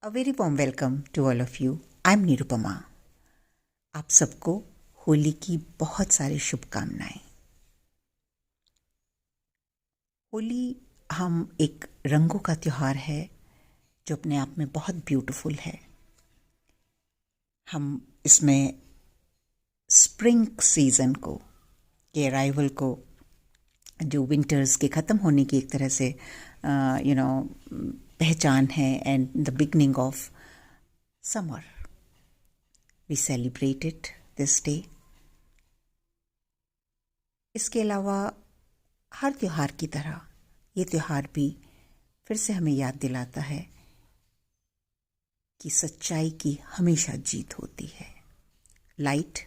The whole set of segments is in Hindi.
A very warm welcome to all of you. I'm Nirupama. आप सबको होली की बहुत सारी शुभकामनाएं. होली हम एक रंगों का त्योहार है जो अपने आप में बहुत ब्यूटीफुल है. हम इसमें स्प्रिंग सीजन को के अराइवल को, जो विंटर्स के ख़त्म होने की एक तरह से पहचान है, and the beginning of summer. We celebrated this day. इसके अलावा हर त्यौहार की तरह ये त्यौहार भी फिर से हमें याद दिलाता है कि सच्चाई की हमेशा जीत होती है. Light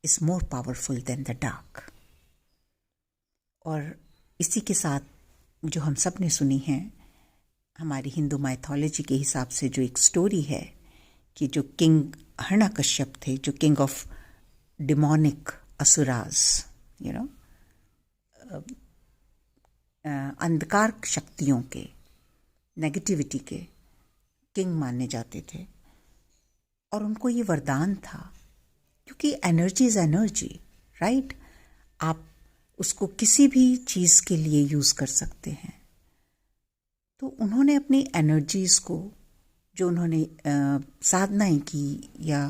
is more powerful than the dark. और इसी के साथ जो हम सब ने सुनी है, हमारी हिंदू माइथोलॉजी के हिसाब से जो एक स्टोरी है कि जो किंग हिरण्यकश्यप थे, जो किंग ऑफ डिमोनिक असुराज, अंधकार शक्तियों के, नेगेटिविटी के किंग माने जाते थे. और उनको ये वरदान था, क्योंकि एनर्जी इज एनर्जी, राइट? आप उसको किसी भी चीज़ के लिए यूज़ कर सकते हैं. तो उन्होंने अपनी एनर्जीज़ को, जो उन्होंने साधनाएं की या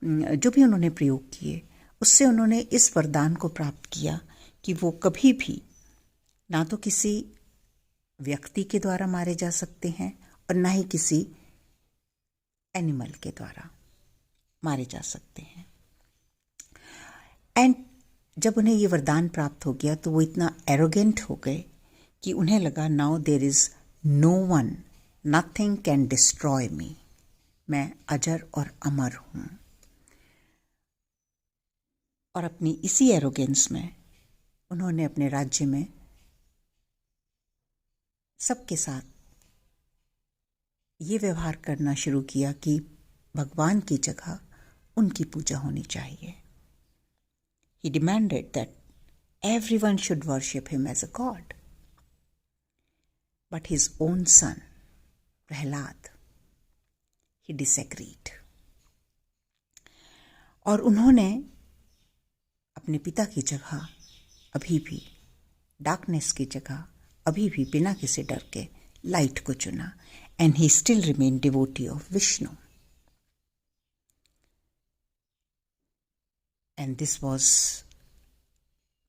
जो भी उन्होंने प्रयोग किए, उससे उन्होंने इस वरदान को प्राप्त किया कि वो कभी भी ना तो किसी व्यक्ति के द्वारा मारे जा सकते हैं और ना ही किसी एनिमल के द्वारा मारे जा सकते हैं. एंड जब उन्हें ये वरदान प्राप्त हो गया तो वो इतना एरोगेंट हो गए कि उन्हें लगा now there is no one, nothing can destroy me. मैं अजर और अमर हूं. और अपनी इसी एरोगेंस में उन्होंने अपने राज्य में सबके साथ ये व्यवहार करना शुरू किया कि भगवान की जगह उनकी पूजा होनी चाहिए. He demanded that everyone should worship him as a god. But his own son, Prahlad, he disagreed. और उन्होंने अपने पिता की जगह अभी भी, डार्कनेस की जगह अभी भी बिना किसी डर के लाइट को चुना. And he still remained devotee of Vishnu. And this was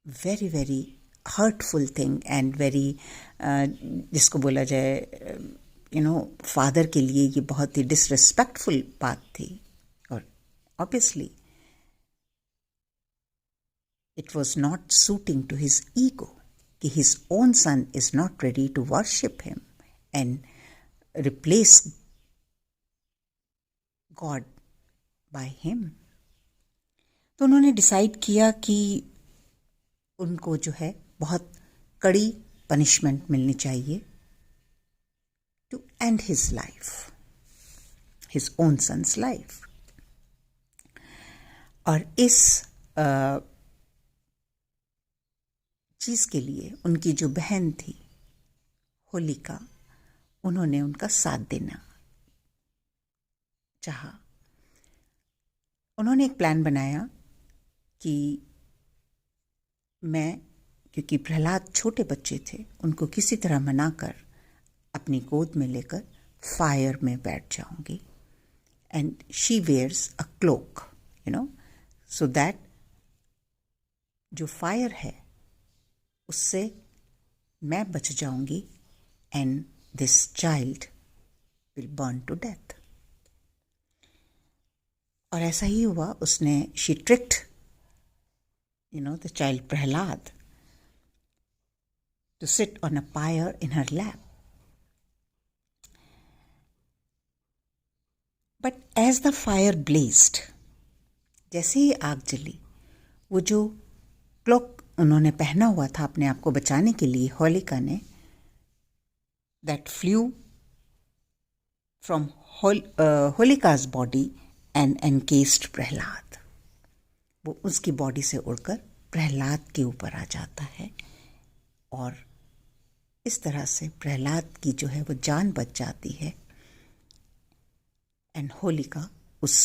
very very hurtful thing and very जिसको बोला जाए फादर के लिए ये बहुत ही डिसरिस्पेक्टफुल बात थी. और obviously it was not suiting to his ego कि his own son is not ready to worship him and replace God by him. तो उन्होंने डिसाइड किया कि उनको जो है बहुत कड़ी पनिशमेंट मिलनी चाहिए to end his life, his own son's life. और इस चीज़ के लिए उनकी जो बहन थी होलिका, उन्होंने उनका साथ देना चाहा. उन्होंने एक प्लान बनाया कि मैं, क्योंकि प्रहलाद छोटे बच्चे थे, उनको किसी तरह मनाकर अपनी गोद में लेकर फायर में बैठ जाऊंगी. And she wears a cloak, so that जो फायर है उससे मैं बच जाऊंगी and this child will burn to death. और ऐसा ही हुआ. उसने she tricked the child Prahlad to sit on a pyre in her lap. But as the fire blazed, जैसे ही आग जली, वो जो क्लोक उन्होंने पहना हुआ था अपने आप को बचाने के लिए, होलिका ने, that flew from Holika's body and encased Prahlad. वो उसकी बॉडी से उड़कर प्रहलाद के ऊपर आ जाता है और इस तरह से प्रहलाद की जो है वो जान बच जाती है. एंड होलिका उस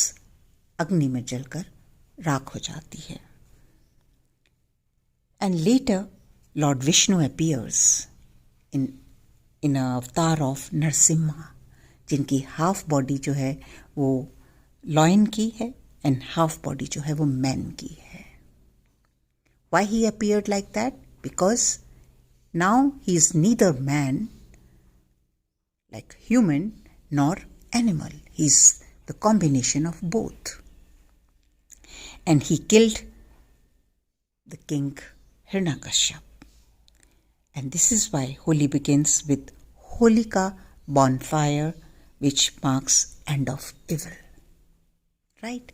अग्नि में जलकर राख हो जाती है. And later lord Vishnu appears in a avatar of Narasimha, जिनकी हाफ बॉडी जो है वो लॉयन की है एंड हाफ बॉडी जो है वो मैन की है. Why he appeared like that? Because now he is neither man like human nor animal. He is the combination of both. And he killed the king Hiranyakashipu. And this is why Holi begins with Holika bonfire, which marks end of evil. Right?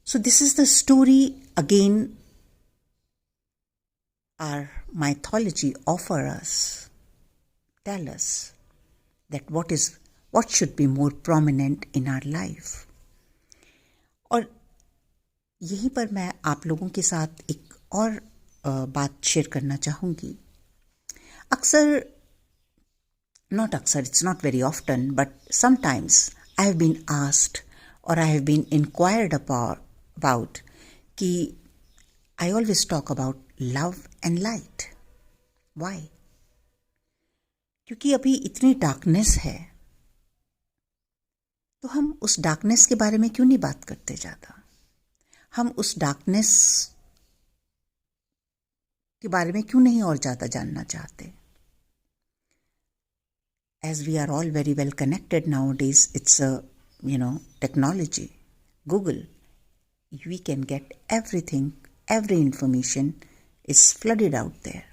So this is the story again. Our mythology offer us, tell us that what should be more prominent in our life. और यहीं पर मैं आप लोगों के साथ एक और बात शेयर करना चाहूँगी. not अक्सर, it's not very often, but sometimes I have been asked or I have been inquired about कि I always talk about love and light. Why? क्योंकि अभी इतनी डार्कनेस है, तो हम उस डार्कनेस के बारे में क्यों नहीं बात करते ज़्यादा? हम उस डार्कनेस के बारे में क्यों नहीं और ज़्यादा जानना चाहते? As we are all very well connected nowadays, it's a technology. Google, we can get everything, every information is flooded out there.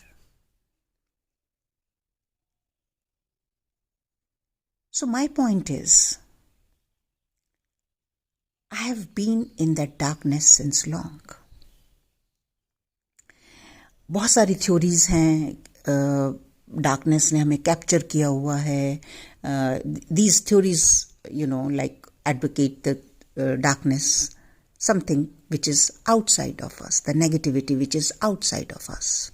So my point is, I have been in that darkness since long. बहुत सारी थ्योरीज हैं, डार्कनेस ने हमें कैप्चर किया हुआ है. These theories, like advocate the darkness, something which is outside of us, the negativity which is outside of us.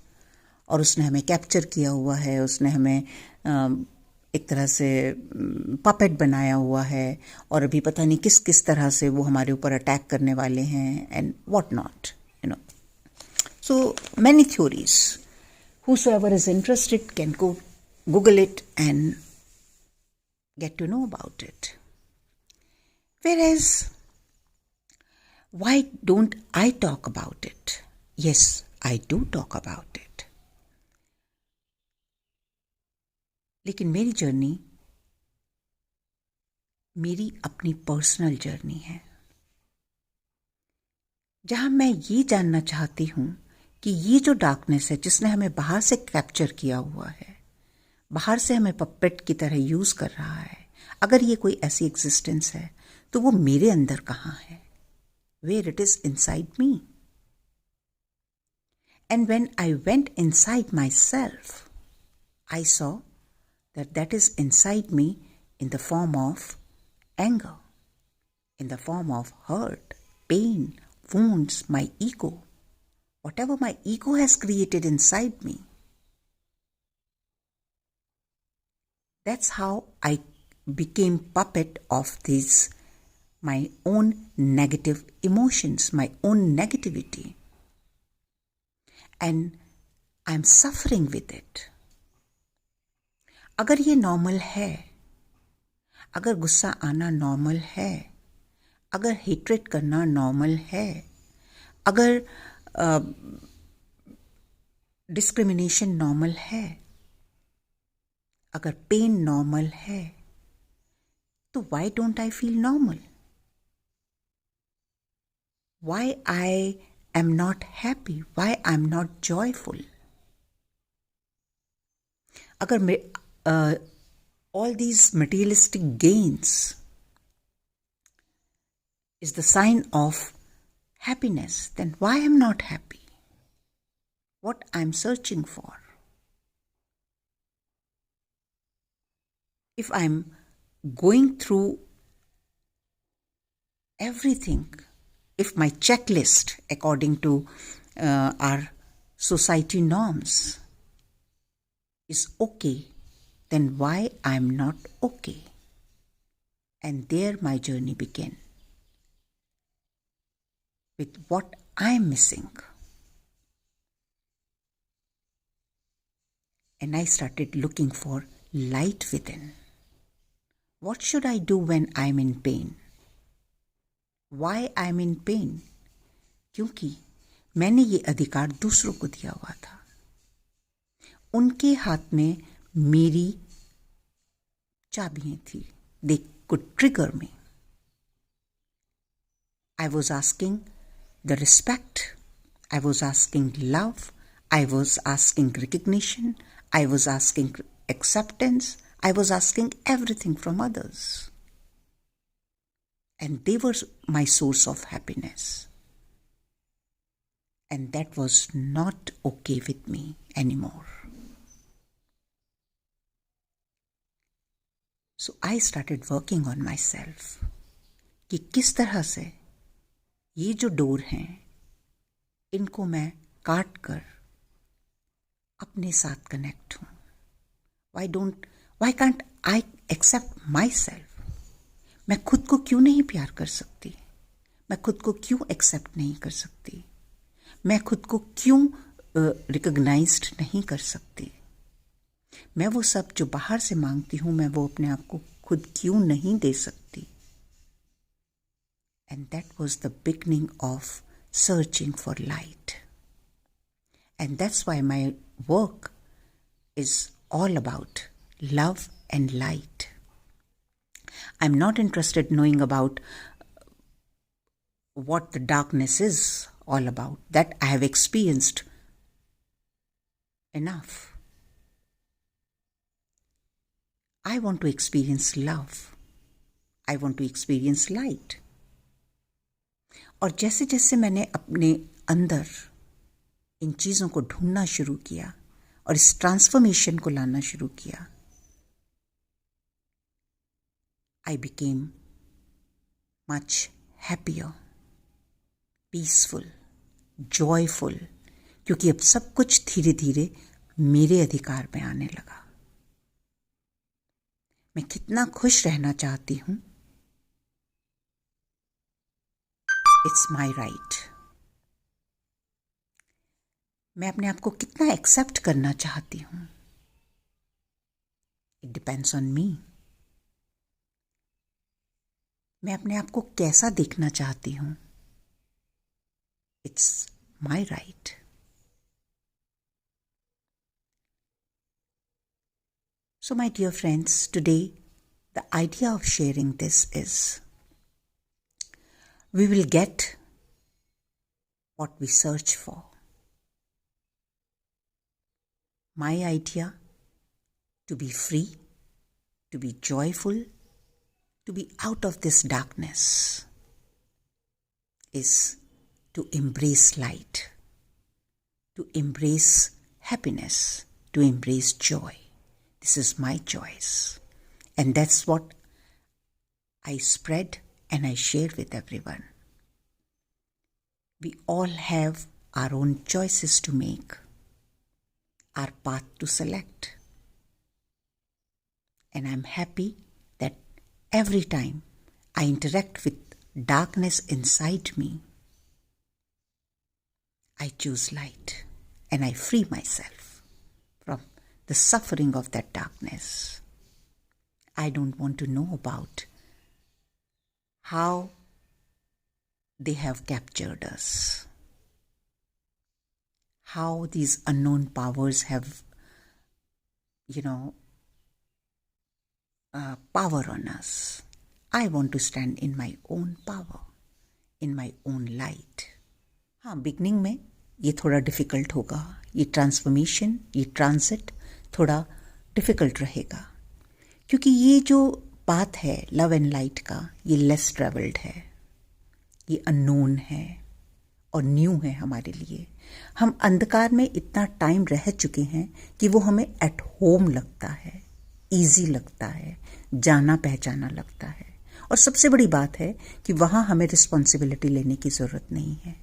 और उसने हमें कैप्चर किया हुआ है, उसने हमें एक तरह से पपेट बनाया हुआ है, और अभी पता नहीं किस किस तरह से वो हमारे ऊपर अटैक करने वाले हैं, and what not, So many theories. Whosoever is interested can go Google it and get to know about it. Whereas, why don't I talk about it? Yes, I do talk about it. लेकिन मेरी जर्नी मेरी अपनी पर्सनल जर्नी है, जहां मैं ये जानना चाहती हूं कि ये जो डार्कनेस है जिसने हमें बाहर से कैप्चर किया हुआ है, बाहर से हमें पपेट की तरह यूज कर रहा है, अगर ये कोई ऐसी एग्जिस्टेंस है तो वो मेरे अंदर कहाँ है? Where it is inside me. And when I went inside myself, I saw that is inside me in the form of anger, in the form of hurt, pain, wounds, my ego, whatever my ego has created inside me. That's how I became puppet of these, my own negative emotions, my own negativity. And I'm suffering with it. अगर ये नॉर्मल है, अगर गुस्सा आना नॉर्मल है, अगर हेट्रेट करना नॉर्मल है, अगर डिस्क्रिमिनेशन नॉर्मल है, अगर पेन नॉर्मल है, तो why don't I feel normal? Why I am not happy? Why I am not joyful? अगर all these materialistic gains is the sign of happiness, then why I'm not happy? What I'm searching for? If I'm going through everything, if my checklist according to our society norms is okay, then why I'm not okay? And there my journey began with what I am missing. And I started looking for light within. What should I do when I am in pain? Why I am in pain? क्योंकि मैंने ये अधिकार दूसरों को दिया हुआ था. उनके हाथ में मेरी चाबियां थी. They could trigger me. I was asking the respect. I was asking love. I was asking recognition. I was asking acceptance. I was asking everything from others. And they were my source of happiness. And that was not okay with me anymore. So I started working on myself कि किस तरह से ये जो डोर हैं इनको मैं काट कर अपने साथ कनेक्ट हूँ. Why can't I accept myself? मैं खुद को क्यों नहीं प्यार कर सकती? मैं खुद को क्यों एक्सेप्ट नहीं कर सकती? मैं खुद को क्यों रिकॉग्नाइज्ड नहीं कर सकती? मैं वो सब जो बाहर से मांगती हूँ मैं वो अपने आप को खुद क्यों नहीं दे सकती? And that was the beginning of searching for light. And that's why my work is all about love and light. I'm not interested in knowing about what the darkness is all about. That I have experienced enough. I want to experience love. I want to experience light. और जैसे जैसे मैंने अपने अंदर इन चीज़ों को ढूंढना शुरू किया और इस ट्रांसफॉर्मेशन को लाना शुरू किया, I became much happier, peaceful, joyful, क्योंकि अब सब कुछ धीरे धीरे मेरे अधिकार में आने लगा. मैं कितना खुश रहना चाहती हूँ, इट्स माई राइट. मैं अपने आप को कितना एक्सेप्ट करना चाहती हूँ, इट डिपेंड्स ऑन मी. मैं अपने आप को कैसा देखना चाहती हूँ, it's my right. So my dear friends, today the idea of sharing this is we will get what we search for. My idea to be free, to be joyful, to be out of this darkness is to embrace light, to embrace happiness, to embrace joy. This is my choice. And that's what I spread and I share with everyone. We all have our own choices to make, our path to select. And I'm happy that every time I interact with darkness inside me, I choose light and I free myself from the suffering of that darkness. I don't want to know about how they have captured us, how these unknown powers have, power on us. I want to stand in my own power, in my own light. हाँ, बिगनिंग में ये थोड़ा डिफ़िकल्ट होगा, ये ट्रांसफॉर्मेशन, ये ट्रांजिट थोड़ा डिफ़िकल्ट रहेगा, क्योंकि ये जो पाथ है लव एंड लाइट का, ये लेस ट्रेवल्ड है, ये अननोन है और न्यू है हमारे लिए. हम अंधकार में इतना टाइम रह चुके हैं कि वो हमें एट होम लगता है, ईजी लगता है, जाना पहचाना लगता है. और सबसे बड़ी बात है कि वहाँ हमें रिस्पॉन्सिबिलिटी लेने की ज़रूरत नहीं है,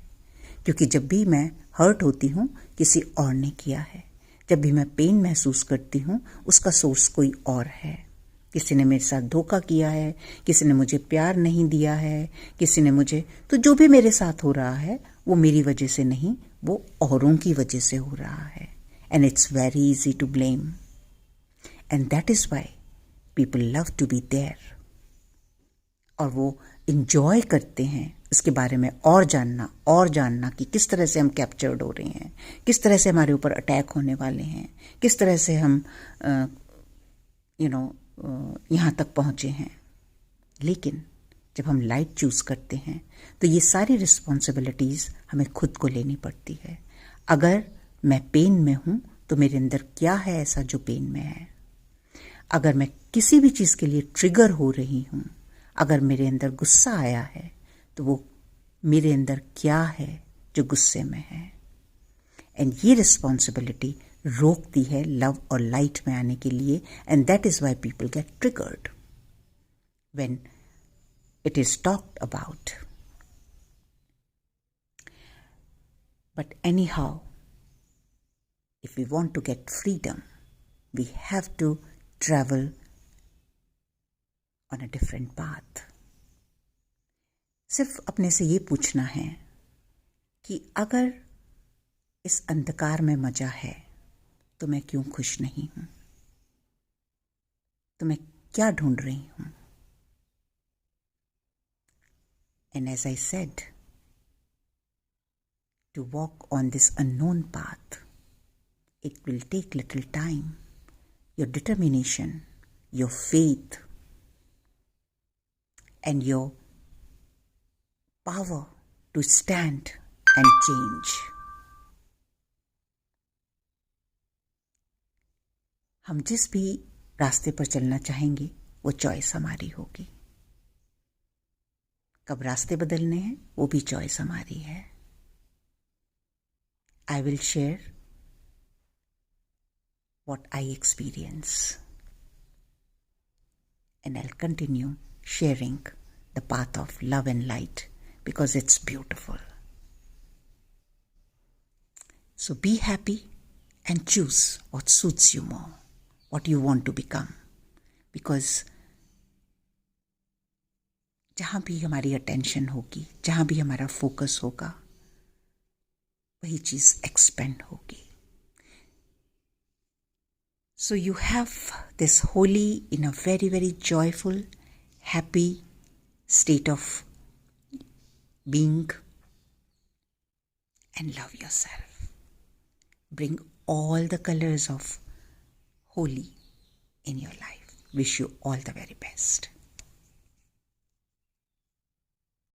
क्योंकि जब भी मैं हर्ट होती हूँ किसी और ने किया है, जब भी मैं पेन महसूस करती हूँ उसका सोर्स कोई और है. किसी ने मेरे साथ धोखा किया है, किसी ने मुझे प्यार नहीं दिया है, किसी ने मुझे, तो जो भी मेरे साथ हो रहा है वो मेरी वजह से नहीं, वो औरों की वजह से हो रहा है. And it's very easy to blame. And that is why people love to be there. और वो इंजॉय करते हैं इसके बारे में और जानना कि किस तरह से हम कैप्चर्ड हो रहे हैं, किस तरह से हमारे ऊपर अटैक होने वाले हैं, किस तरह से हम यहाँ तक पहुँचे हैं. लेकिन जब हम लाइट चूज़ करते हैं तो ये सारी रिस्पॉन्सिबिलिटीज़ हमें खुद को लेनी पड़ती है. अगर मैं पेन में हूँ तो मेरे अंदर क्या है ऐसा जो पेन में है. अगर मैं किसी भी चीज़ के लिए ट्रिगर हो रही हूँ, अगर मेरे अंदर गुस्सा आया है तो वो मेरे अंदर क्या है जो गुस्से में है. एंड ये रिस्पॉन्सिबिलिटी रोकती है लव और लाइट में आने के लिए. And that is why people get triggered when it is talked about. But any how, if we want to get freedom, we have to travel on a different path. सिर्फ अपने से ये पूछना है कि अगर इस अंधकार में मजा है तो मैं क्यों खुश नहीं हूं, तो मैं क्या ढूंढ रही हूं. And as I said, to walk on this unknown path, it will take little time. Your determination, your faith, and your power to stand and change. हम जिस भी रास्ते पर चलना चाहेंगे वो चॉइस हमारी होगी. कब रास्ते बदलने हैं वो भी चॉइस हमारी है. I will share what I experience, and I'll continue sharing the path of love and light because it's beautiful. So be happy and choose what suits you more, what you want to become, because जहाँ भी हमारी अटेंशन होगी, जहाँ भी हमारा फोकस होगा, वही चीज़ एक्सपेंड होगी. So you have this Holi in a very, very joyful, happy state of being, and love yourself. Bring all the colors of Holi in your life. Wish you all the very best.